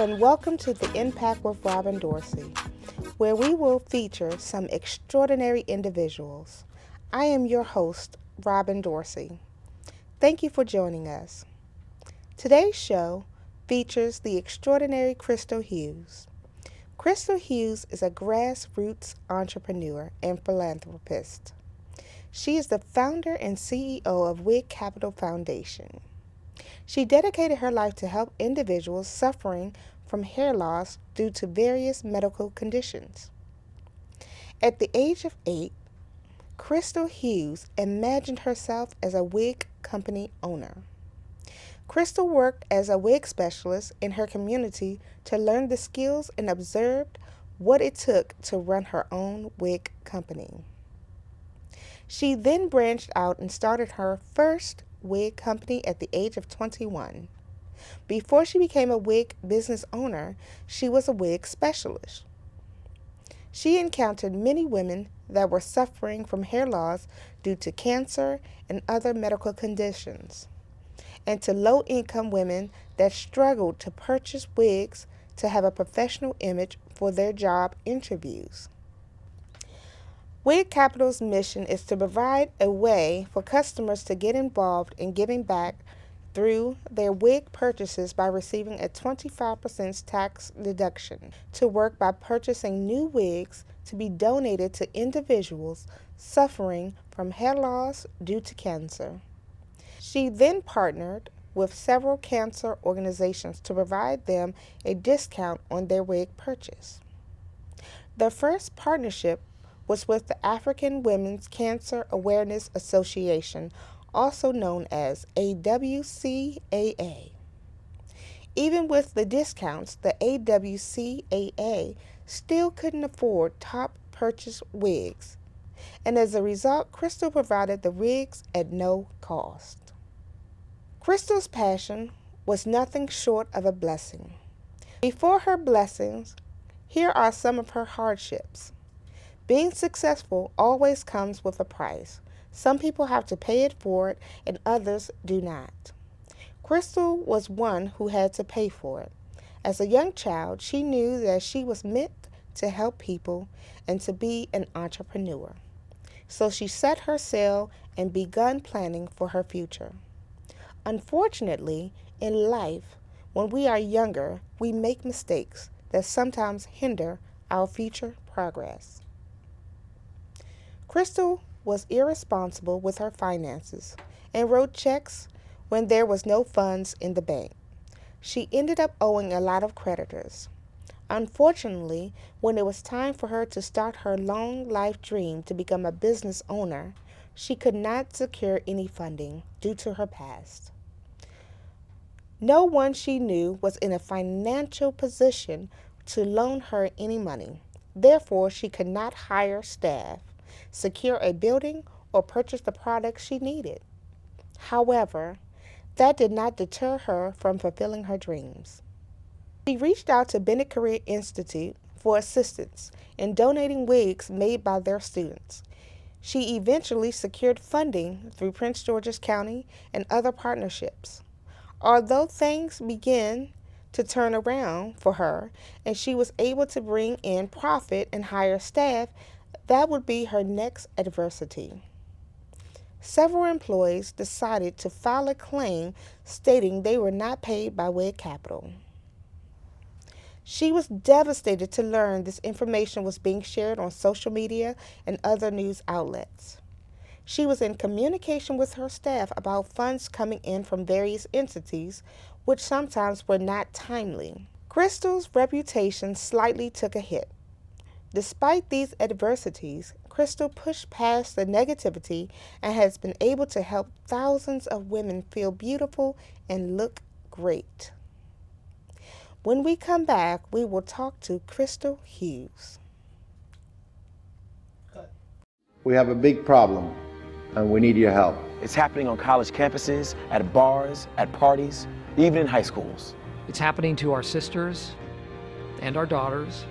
and welcome to The Impact with Robin Dorsey, where we will feature some extraordinary individuals. I am your host, Robin Dorsey. Thank you for joining us. Today's show features the extraordinary Crystal Hughes. Crystal Hughes is a grassroots entrepreneur and philanthropist. She is the founder and CEO of Wig Capit0l Foundation. She dedicated her life to help individuals suffering from hair loss due to various medical conditions. At the age of 8, Crystal Hughes imagined herself as a wig company owner. Crystal worked as a wig specialist in her community to learn the skills and observed what it took to run her own wig company. She then branched out and started her first wig company at the age of 21. Before she became a wig business owner, she was a wig specialist. She encountered many women that were suffering from hair loss due to cancer and other medical conditions, and to low-income women that struggled to purchase wigs to have a professional image for their job interviews. Wig Capit0l's mission is to provide a way for customers to get involved in giving back through their wig purchases by receiving a 25% tax deduction, to work by purchasing new wigs to be donated to individuals suffering from hair loss due to cancer. She then partnered with several cancer organizations to provide them a discount on their wig purchase. The first partnership was with the African Women's Cancer Awareness Association, also known as AWCAA. Even with the discounts, the AWCAA still couldn't afford top purchase wigs, and as a result, Crystal provided the wigs at no cost. Crystal's passion was nothing short of a blessing. Before her blessings, here are some of her hardships. Being successful always comes with a price. Some people have to pay it for it, and others do not. Crystal was one who had to pay for it. As a young child, she knew that she was meant to help people and to be an entrepreneur. So she set her sail and began planning for her future. Unfortunately, in life, when we are younger, we make mistakes that sometimes hinder our future progress. Crystal was irresponsible with her finances and wrote checks when there was no funds in the bank. She ended up owing a lot of creditors. Unfortunately, when it was time for her to start her long life dream to become a business owner, she could not secure any funding due to her past. No one she knew was in a financial position to loan her any money. Therefore, she could not hire staff, secure a building, or purchase the products she needed. However, that did not deter her from fulfilling her dreams. She reached out to Bennett Career Institute for assistance in donating wigs made by their students. She eventually secured funding through Prince George's County and other partnerships. Although things began to turn around for her and she was able to bring in profit and hire staff, that would be her next adversity. Several employees decided to file a claim stating they were not paid by Wig Capit0l. She was devastated to learn this information was being shared on social media and other news outlets. She was in communication with her staff about funds coming in from various entities, which sometimes were not timely. Crystal's reputation slightly took a hit. Despite these adversities, Crystal pushed past the negativity and has been able to help thousands of women feel beautiful and look great. When we come back, we will talk to Crystal Hughes. We have a big problem, and we need your help. It's happening on college campuses, at bars, at parties, even in high schools. It's happening to our sisters and our daughters,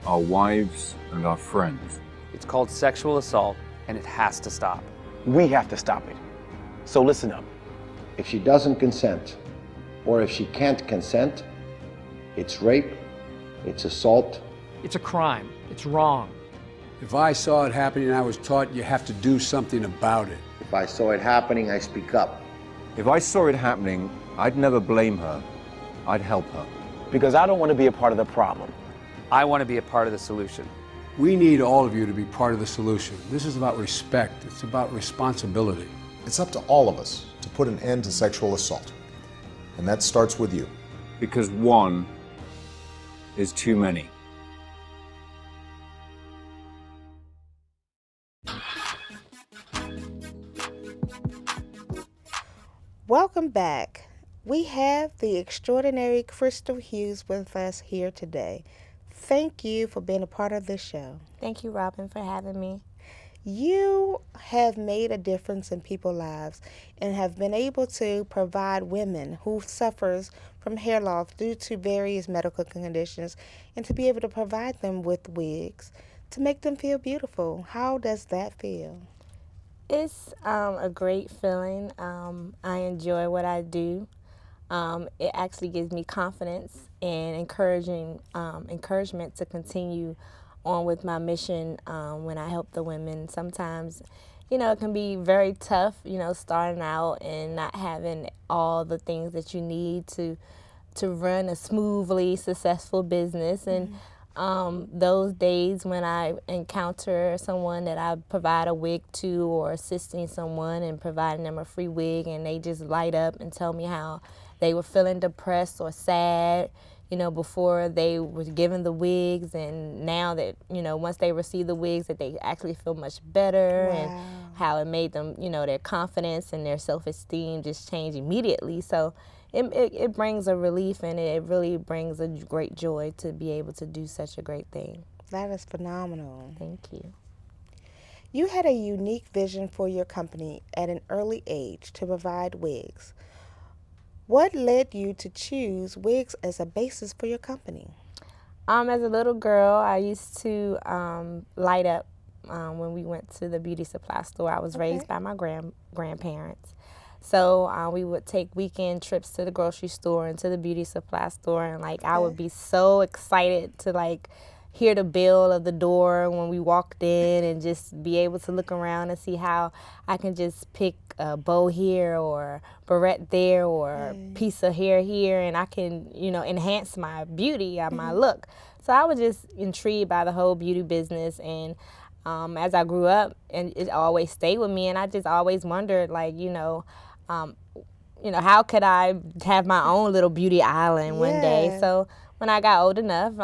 our wives and our friends. It's called sexual assault, and it has to stop. We have to stop it. So listen up. If she doesn't consent, or if she can't consent, It's rape, it's assault. It's a crime. It's wrong. If I saw it happening, I was taught you have to do something about it. If I saw it happening, I speak up. If I saw it happening, I'd never blame her. I'd help her. Because I don't want to be a part of the problem. I want to be a part of the solution. We need all of you to be part of the solution. This is about respect. It's about responsibility. It's up to all of us to put an end to sexual assault. And that starts with you. Because one is too many. Welcome back. We have the extraordinary Crystal Hughes with us here today. Thank you for being a part of this show. Thank you, Robin, for having me. You have made a difference in people's lives and have been able to provide women who suffers from hair loss due to various medical conditions and to be able to provide them with wigs to make them feel beautiful. How does that feel? It's a great feeling. I enjoy what I do. It actually gives me confidence and encouragement to continue on with my mission when I help the women. Sometimes, it can be very tough, starting out and not having all the things that you need to run a smoothly successful business. And those days when I encounter someone that I provide a wig to, or assisting someone and providing them a free wig, and they just light up and tell me how they were feeling depressed or sad, before they were given the wigs, and now that, once they receive the wigs, that they actually feel much better. Wow. And how it made them, their confidence and their self-esteem just change immediately. So it brings a relief, and it really brings a great joy to be able to do such a great thing. That is phenomenal. Thank you. You had a unique vision for your company at an early age to provide wigs. What led you to choose wigs as a basis for your company? As a little girl, I used to light up when we went to the beauty supply store. I was raised by my grandparents. So we would take weekend trips to the grocery store and to the beauty supply store, and I would be so excited to hear the bell of the door when we walked in, and just be able to look around and see how I can just pick a bow here or barrette there or piece of hair here, and I can enhance my beauty, my look. So I was just intrigued by the whole beauty business, and as I grew up, and it always stayed with me, and I just always wondered how could I have my own little beauty island one day? So when I got old enough,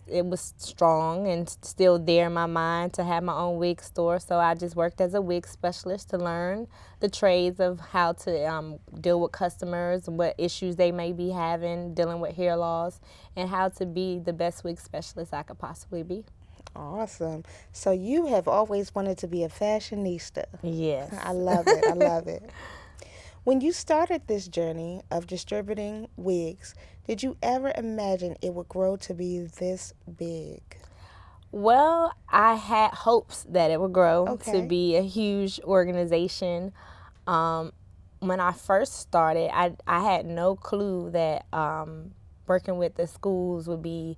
it was strong and still there in my mind to have my own wig store. So I just worked as a wig specialist to learn the trades of how to deal with customers, what issues they may be having, dealing with hair loss, and how to be the best wig specialist I could possibly be. Awesome. So you have always wanted to be a fashionista. Yes. I love it. I love it. When you started this journey of distributing wigs, did you ever imagine it would grow to be this big? Well, I had hopes that it would grow to be a huge organization. When I first started, I had no clue that working with the schools would be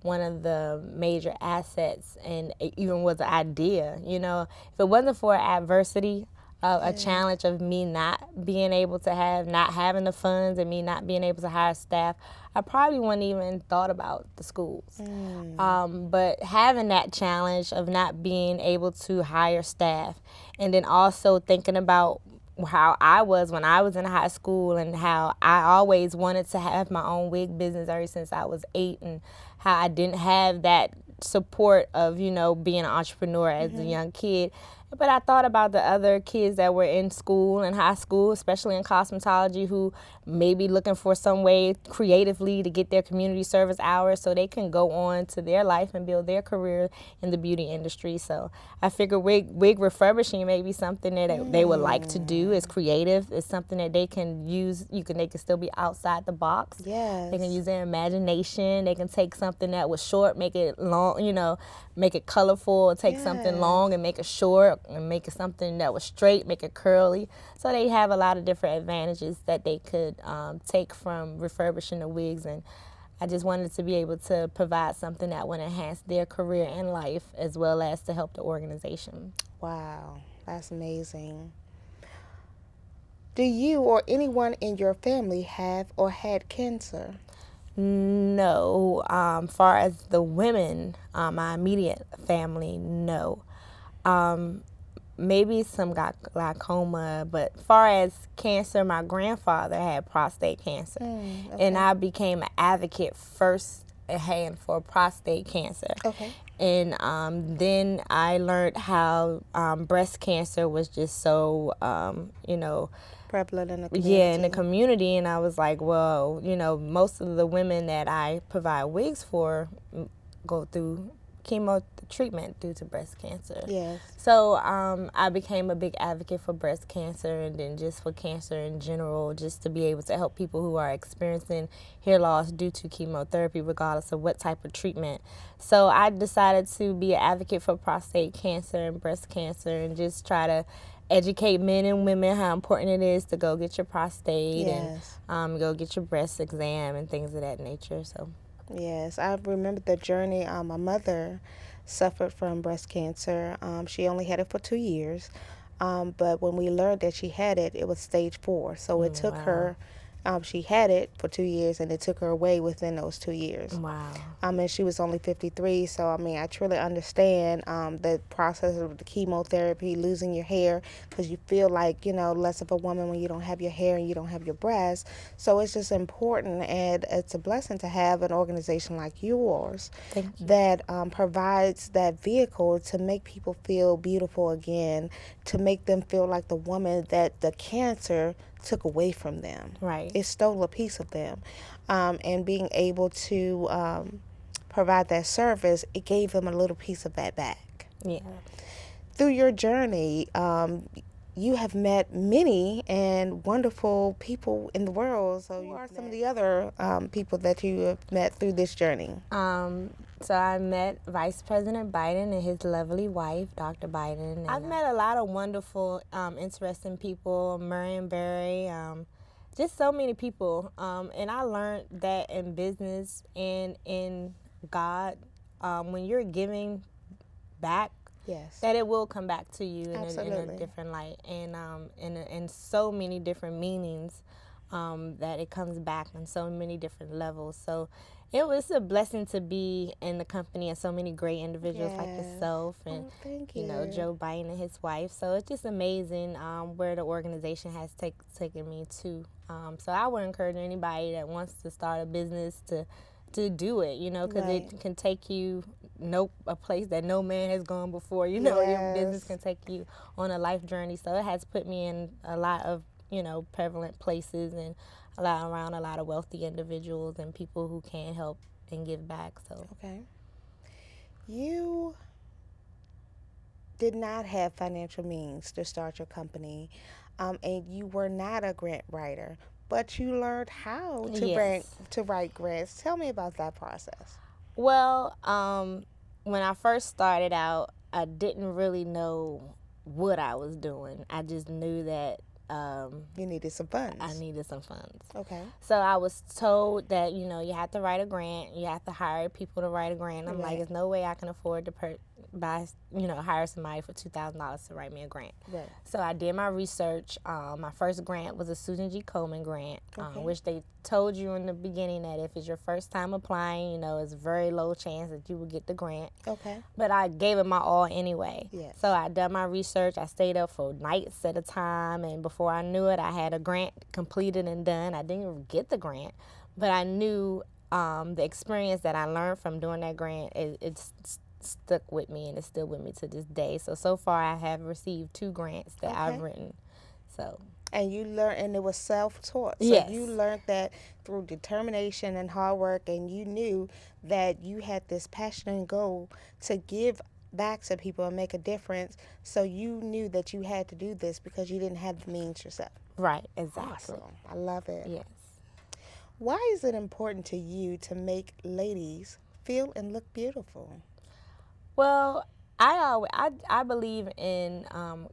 one of the major assets, and it even was an idea. If it wasn't for adversity, a challenge of me not being able to not having the funds, and me not being able to hire staff, I probably wouldn't even thought about the schools. But having that challenge of not being able to hire staff, and then also thinking about how I was when I was in high school, and how I always wanted to have my own wig business ever since I was 8, and how I didn't have that support of, being an entrepreneur as a young kid. But I thought about the other kids that were in school and high school, especially in cosmetology, who may be looking for some way creatively to get their community service hours so they can go on to their life and build their career in the beauty industry. So I figured wig refurbishing may be something that they would like to do. It's creative. It's something that they can use. They can still be outside the box. Yes. They can use their imagination. They can take something that was short, make it long, make it colorful, take something long and make it short, and make it something that was straight, make it curly. So they have a lot of different advantages that they could take from refurbishing the wigs. And I just wanted to be able to provide something that would enhance their career and life, as well as to help the organization. Wow, that's amazing. Do you or anyone in your family have or had cancer? No. Far as the women, my immediate family, no. Maybe some got glaucoma, but far as cancer, my grandfather had prostate cancer. Okay. And I became an advocate first hand for prostate cancer. Okay. And then I learned how breast cancer was just so, prevalent in the community. Yeah, in the community. And I was like, well, most of the women that I provide wigs for go through chemo treatment due to breast cancer. Yes. So I became a big advocate for breast cancer, and then just for cancer in general, just to be able to help people who are experiencing hair loss due to chemotherapy, regardless of what type of treatment. So I decided to be an advocate for prostate cancer and breast cancer, and just try to educate men and women how important it is to go get your prostate. Yes. And go get your breast exam and things of that nature. So. Yes, I remember the journey. My mother suffered from breast cancer. She only had it for 2 years, but when we learned that she had it, it was stage 4. So it took her. She had it for 2 years, and it took her away within those 2 years. Wow. And she was only 53, so I truly understand the process of the chemotherapy, losing your hair, because you feel like, less of a woman when you don't have your hair and you don't have your breasts. So it's just important, and it's a blessing to have an organization like yours that provides that vehicle to make people feel beautiful again, to make them feel like the woman that the cancer took away from them. Right. It stole a piece of them. And being able to provide that service, it gave them a little piece of that back. Yeah. Through your journey, you have met many and wonderful people in the world. So who are some of the other people that you have met through this journey? So I met Vice President Biden and his lovely wife, Dr. Biden. And I've met a lot of wonderful, interesting people, Marion Barry, just so many people. And I learned that in business and in God, when you're giving back, yes, that it will come back to you in a different light, and in so many different meanings, that it comes back on so many different levels. So it was a blessing to be in the company of so many great individuals like yourself and Joe Biden and his wife. So it's just amazing where the organization has taken me to. So I would encourage anybody that wants to start a business to do it, because it can take you a place that no man has gone before. Your business can take you on a life journey. So it has put me in a lot of prevalent places and around a lot of wealthy individuals and people who can help and give back. So okay, you did not have financial means to start your company, and you were not a grant writer, but you learned how to write grants. Tell me about that process. Well, when I first started out, I didn't really know what I was doing. I just knew that you needed some funds. I needed some funds. Okay. So I was told that, you have to write a grant. You have to hire people to write a grant. I'm like, there's no way I can afford to hire somebody for $2,000 to write me a grant. Right. So I did my research. My first grant was a Susan G. Komen grant, which they told you in the beginning that if it's your first time applying, it's a very low chance that you will get the grant. Okay. But I gave it my all anyway. Yes. So I done my research. I stayed up for nights at a time, and before I knew it, I had a grant completed and done. I didn't even get the grant, but I knew the experience that I learned from doing that grant, it's stuck with me, and it's still with me to this day. So far I have received 2 grants that I've written. So. And you learned, and it was self-taught. So yes. You learned that through determination and hard work, and you knew that you had this passion and goal to give back to people and make a difference. So you knew that you had to do this because you didn't have the means yourself. Right, exactly. Awesome. I love it. Yes. Why is it important to you to make ladies feel and look beautiful? Well, I believe in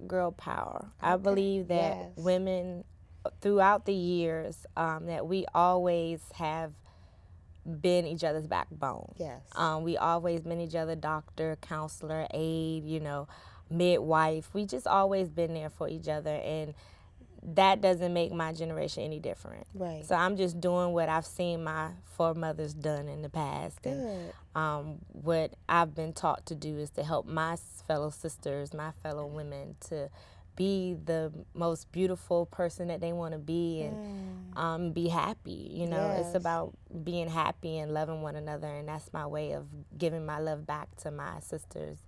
girl power. Okay. I believe that women throughout the years, that we always have been each other's backbone. Yes. We always been each other doctor, counselor, aide, midwife. We just always been there for each other, and that doesn't make my generation any different. Right. So I'm just doing what I've seen my foremothers done in the past. Good. And what I've been taught to do is to help my fellow sisters, my fellow women, to be the most beautiful person that they want to be, and be happy. Yes. It's about being happy and loving one another, and that's my way of giving my love back to my sisters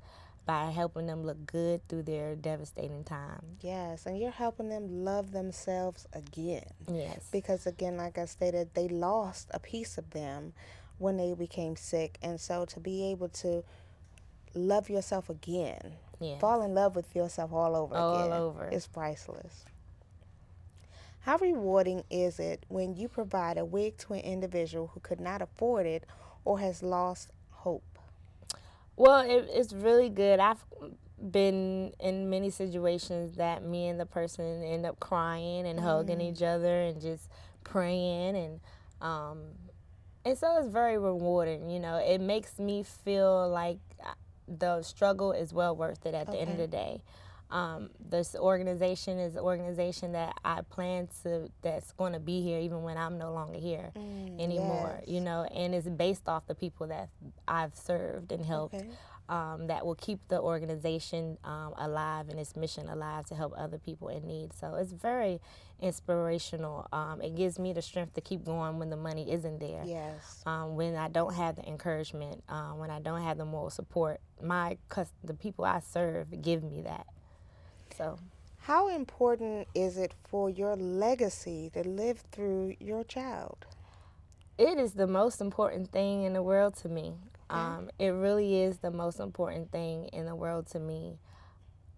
by helping them look good through their devastating time. Yes, and you're helping them love themselves again. Yes. Because again, like I stated, they lost a piece of them when they became sick, and so to be able to love yourself again, fall in love with yourself all over, is priceless. How rewarding is it when you provide a wig to an individual who could not afford it or has lost hope? Well, it's really good. I've been in many situations that me and the person end up crying and hugging each other and just praying, and so it's very rewarding. It makes me feel like the struggle is well worth it at the end of the day. This organization is an organization that I plan to, that's going to be here even when I'm no longer here anymore, and it's based off the people that I've served and helped, that will keep the organization alive and its mission alive to help other people in need. So it's very inspirational. It gives me the strength to keep going when the money isn't there. Yes. When I don't have the encouragement, when I don't have the moral support, the people I serve give me that. So, how important is it for your legacy to live through your child? It is the most important thing in the world to me. It really is the most important thing in the world to me.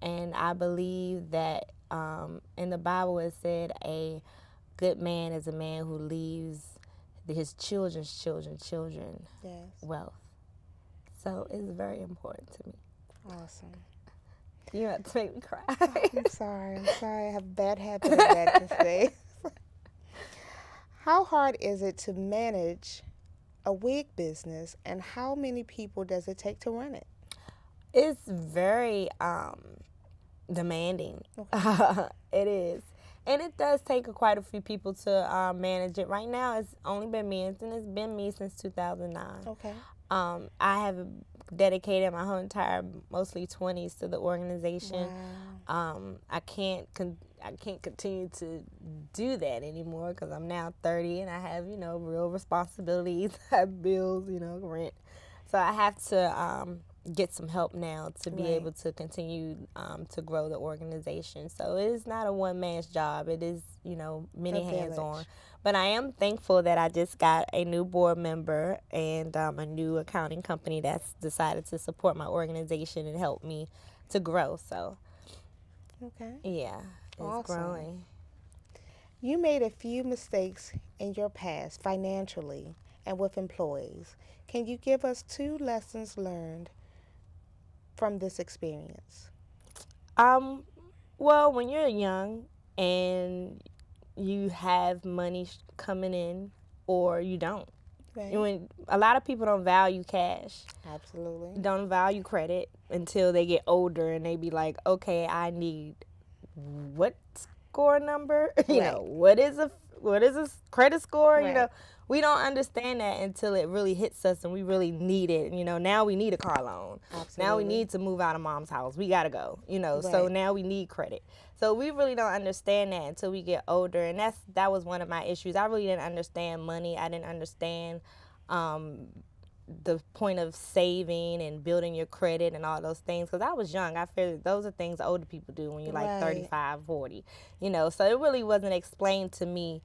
And I believe that in the Bible it said a good man is a man who leaves his children's children wealth. So it's very important to me. Awesome. You have to make me cry. I'm sorry. I have a bad habit of that these days. How hard is it to manage a wig business, and how many people does it take to run it? It's very demanding. It is. And it does take quite a few people to manage it. Right now, it's only been me, and it's been me since 2009. Okay. I have dedicated my whole entire, mostly 20s, to the organization. Wow. I can't continue to do that anymore because I'm now 30 and I have, real responsibilities. I have bills, rent. So I have to get some help now to be able to continue to grow the organization. So it is not a one-man's job. It is, many hands-on. But I am thankful that I just got a new board member and a new accounting company that's decided to support my organization and help me to grow. So, yeah, it's growing. You made a few mistakes in your past financially and with employees. Can you give us 2 lessons learned from this experience? Well, when you're young and you have money coming in, or you don't. When a lot of people don't value cash. Absolutely. Don't value credit until they get older and they be like, okay, I need what score number? What is a credit score? We don't understand that until it really hits us and we really need it. Now we need a car loan. Absolutely. Now we need to move out of mom's house. We got to go, so now we need credit. So we really don't understand that until we get older. And that was one of my issues. I really didn't understand money. I didn't understand the point of saving and building your credit and all those things because I was young. I feel those are things older people do when you're like 35, 40, So it really wasn't explained to me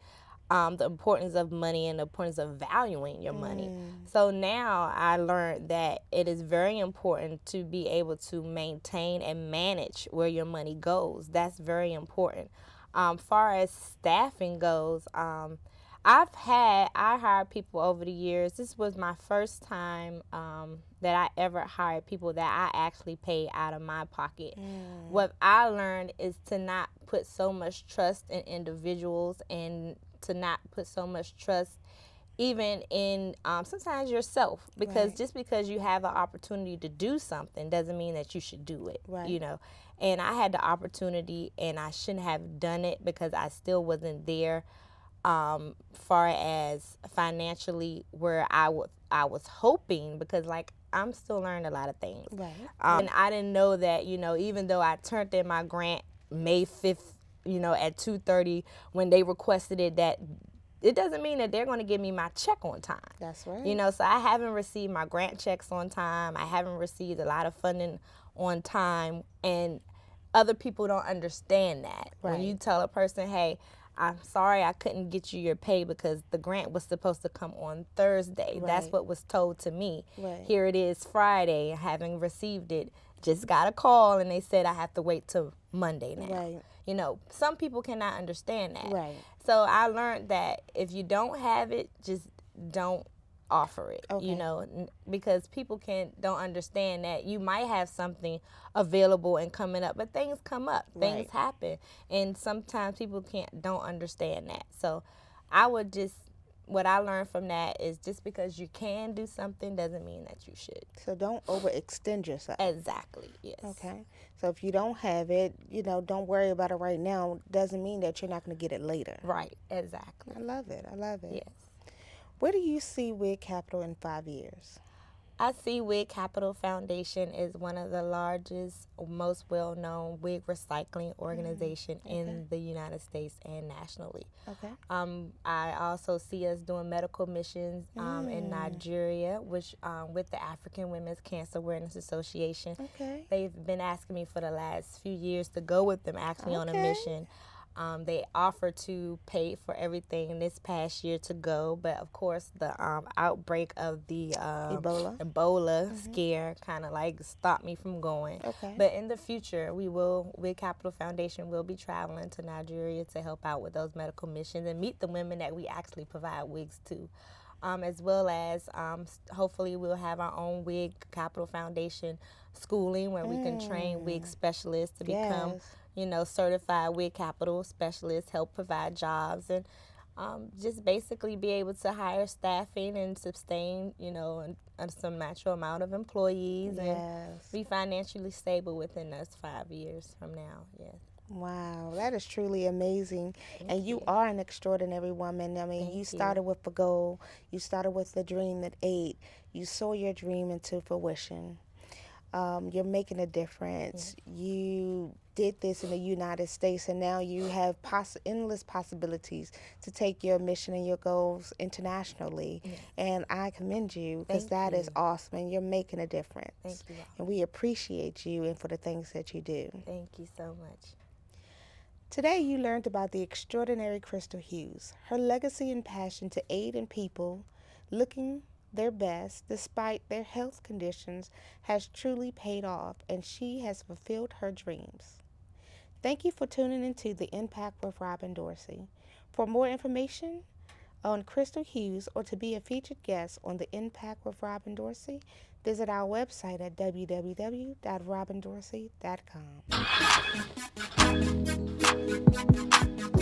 the importance of money and the importance of valuing your money. So now I learned that it is very important to be able to maintain and manage where your money goes. That's very important. Far as staffing goes, I hired people over the years. This was my first time that I ever hired people that I actually paid out of my pocket. What I learned is to not put so much trust in individuals and to not put so much trust even in sometimes yourself, because just because you have an opportunity to do something doesn't mean that you should do it, you know. And I had the opportunity and I shouldn't have done it because I still wasn't there far as financially where I was hoping, because like I'm still learning a lot of things. And I didn't know that, you know, even though I turned in my grant May 5th, you know, at 2:30 when they requested it, that it doesn't mean that they're going to give me my check on time. That's right. You know, so I haven't received my grant checks on time. I haven't received a lot of funding on time, and other people don't understand that. When you tell a person, hey, I'm sorry I couldn't get you your pay because the grant was supposed to come on Thursday. That's what was told to me. Here it is Friday, having received it. Just got a call and they said I have to wait till Monday now. You know, some people cannot understand that. So I learned that if you don't have it, just don't offer it, you know, because people don't understand that you might have something available and coming up, but things come up, things happen, and sometimes people don't understand that. So I would just, what I learned from that is just because you can do something doesn't mean that you should. So don't overextend yourself. Exactly, yes. Okay. So if you don't have it, you know, don't worry about it right now. Doesn't mean that you're not going to get it later. Right, exactly. I love it. I love it. Yes. Where do you see Wig Capit0l in 5 years? I see Wig Capit0l Foundation is one of the largest, most well-known wig recycling organization in the United States and nationally. I also see us doing medical missions in Nigeria, which with the African Women's Cancer Awareness Association. They've been asking me for the last few years to go with them actually on a mission. They offered to pay for everything this past year to go, but of course the outbreak of the Ebola scare kind of like stopped me from going. But in the future, Wig Capit0l Foundation will be traveling to Nigeria to help out with those medical missions and meet the women that we actually provide wigs to. As well as hopefully we'll have our own Wig Capit0l Foundation schooling where we can train wig specialists to become, you know, certified Wig Capit0l specialists, help provide jobs, and just basically be able to hire staffing and sustain, you know, some natural amount of employees and be financially stable within those 5 years from now. Wow, that is truly amazing. And you are an extraordinary woman. I mean, you started with a goal. You started with a dream at 8. You saw your dream into fruition. You're making a difference. You did this in the United States, and now you have endless possibilities to take your mission and your goals internationally. And I commend you because that is awesome, and you're making a difference. Thank you. And we appreciate you and for the things that you do. Thank you so much. Today you learned about the extraordinary Crystal Hughes. Her legacy and passion to aid in people looking their best despite their health conditions has truly paid off, and she has fulfilled her dreams. Thank you for tuning into The Impact with Robin Dorsey. For more information on Crystal Hughes or to be a featured guest on The Impact with Robin Dorsey, visit our website at www.robindorsey.com.